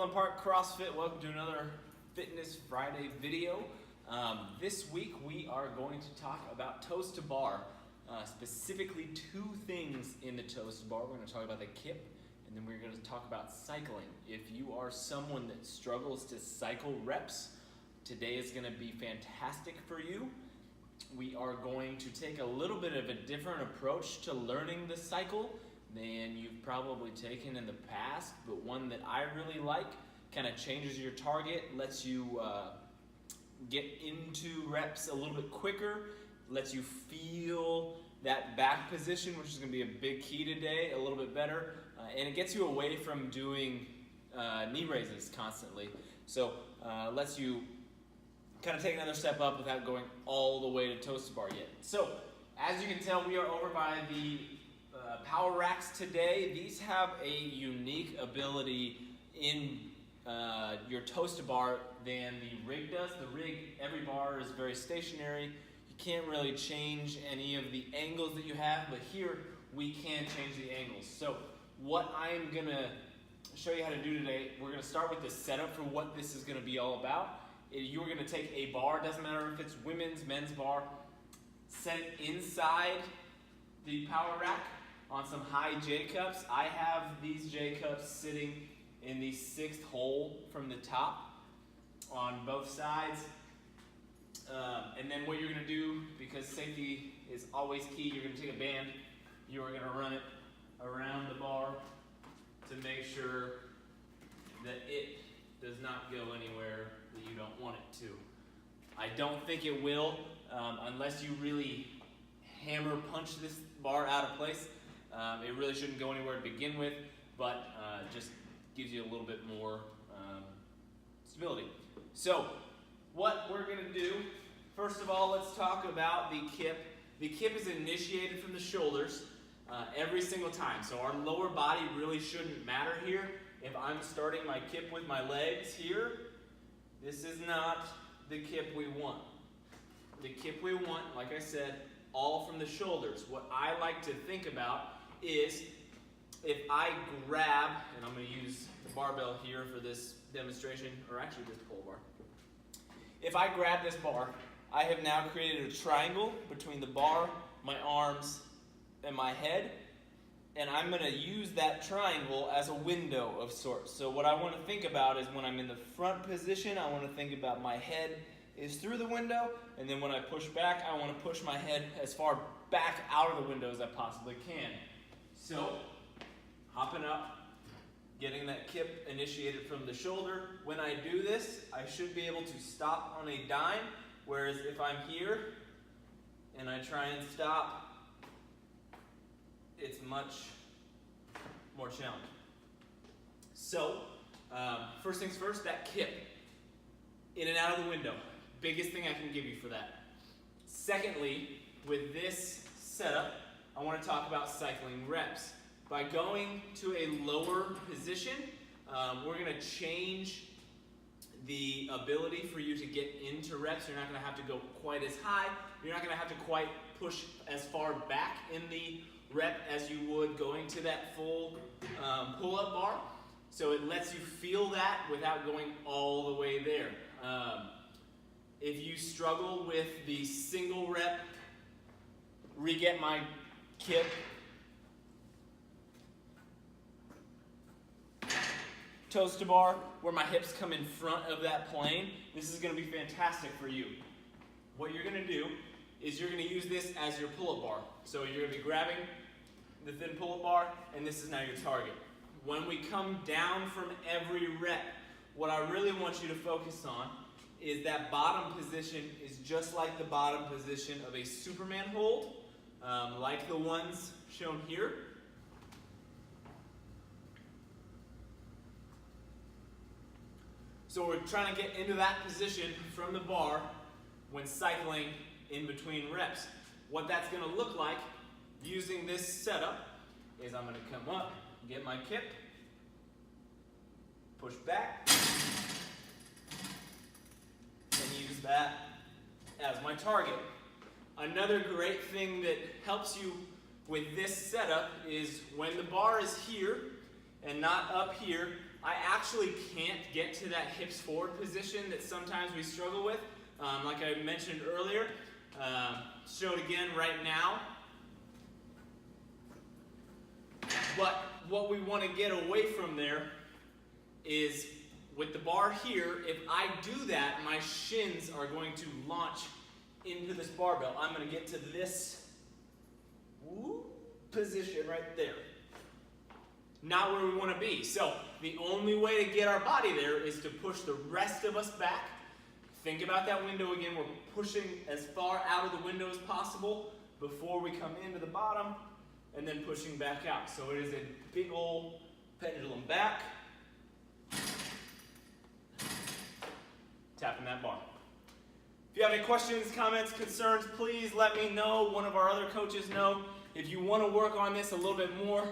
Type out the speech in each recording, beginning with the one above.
Overland Park CrossFit. Welcome to another Fitness Friday video. This week we are going to talk about toes to bar, specifically two things in the toes to bar. We're going to talk about the kip, and then we're going to talk about cycling. If you are someone that struggles to cycle reps, today is going to be fantastic for you. We are going to take a little bit of a different approach to learning the cycle than you've probably taken in the past, but one that I really like. Kind of changes your target, lets you get into reps a little bit quicker, lets you feel that back position, which is going to be a big key today, a little bit better, and it gets you away from doing knee raises constantly. So lets you kind of take another step up without going all the way to toes to bar yet. So as you can tell, we are over by the power racks today. These have a unique ability in your toes to bar than the rig does. The rig, every bar is very stationary. You can't really change any of the angles that you have, but here we can change the angles. So what I'm gonna show you how to do today, we're gonna start with the setup for what this is gonna be all about. You're gonna take a bar, doesn't matter if it's women's, men's bar, set it inside the power rack on some high J cups. I have these J cups sitting in the 6th hole from the top on both sides. And then what you're going to do, because safety is always key, you're going to take a band, you are going to run it around the bar to make sure that it does not go anywhere that you don't want it to. I don't think it will, unless you really hammer punch this bar out of place. It really shouldn't go anywhere to begin with, but just gives you a little bit more stability. So what we're going to do, first of all, let's talk about the kip. The kip is initiated from the shoulders every single time. So our lower body really shouldn't matter here. If I'm starting my kip with my legs here, this is not the kip we want. The kip we want, like I said, all from the shoulders. What I like to think about is if I grab, and I'm going to use the barbell here for this demonstration, or actually just the pull bar. If I grab this bar, I have now created a triangle between the bar, my arms, and my head, and I'm going to use that triangle as a window of sorts. So what I want to think about is when I'm in the front position, I want to think about my head is through the window, and then when I push back, I want to push my head as far back out of the window as I possibly can. So, hopping up, getting that kip initiated from the shoulder. When I do this, I should be able to stop on a dime, whereas if I'm here and I try and stop, it's much more challenging. So, first things first, that kip, in and out of the window. Biggest thing I can give you for that. Secondly, with this setup, I want to talk about cycling reps. By going to a lower position, we're going to change the ability for you to get into reps. You're not going to have to go quite as high. You're not going to have to quite push as far back in the rep as you would going to that full pull-up bar. So it lets you feel that without going all the way there. If you struggle with the single rep, re-get my kip, toes to bar, where my hips come in front of that plane, this is going to be fantastic for you. What you're going to do is you're going to use this as your pull-up bar. So you're going to be grabbing the thin pull-up bar, and this is now your target. When we come down from every rep, what I really want you to focus on is that bottom position is just like the bottom position of a Superman hold, like the ones shown here. So we're trying to get into that position from the bar when cycling in between reps. What that's going to look like using this setup is I'm going to come up, get my kip, push back, and use that as my target. Another great thing that helps you with this setup is when the bar is here and not up here, I actually can't get to that hips forward position that sometimes we struggle with. Like I mentioned earlier, show it again right now. But what we want to get away from there is with the bar here, if I do that, my shins are going to launch into this barbell. I'm going to get to this position right there. Not where we want to be. So the only way to get our body there is to push the rest of us back. Think about that window again. We're pushing as far out of the window as possible before we come into the bottom, and then pushing back out. So it is a big old pendulum back. Tapping that bar. If you have any questions, comments, concerns, please let me know. One of our other coaches know. If you want to work on this a little bit more,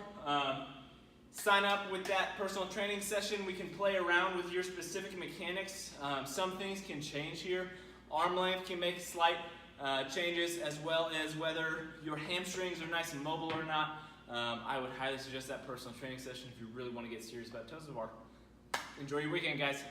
sign up with that personal training session. We can play around with your specific mechanics. Some things can change here. Arm length can make slight changes, as well as whether your hamstrings are nice and mobile or not. I would highly suggest that personal training session if you really want to get serious about toes to the bar. Enjoy your weekend, guys.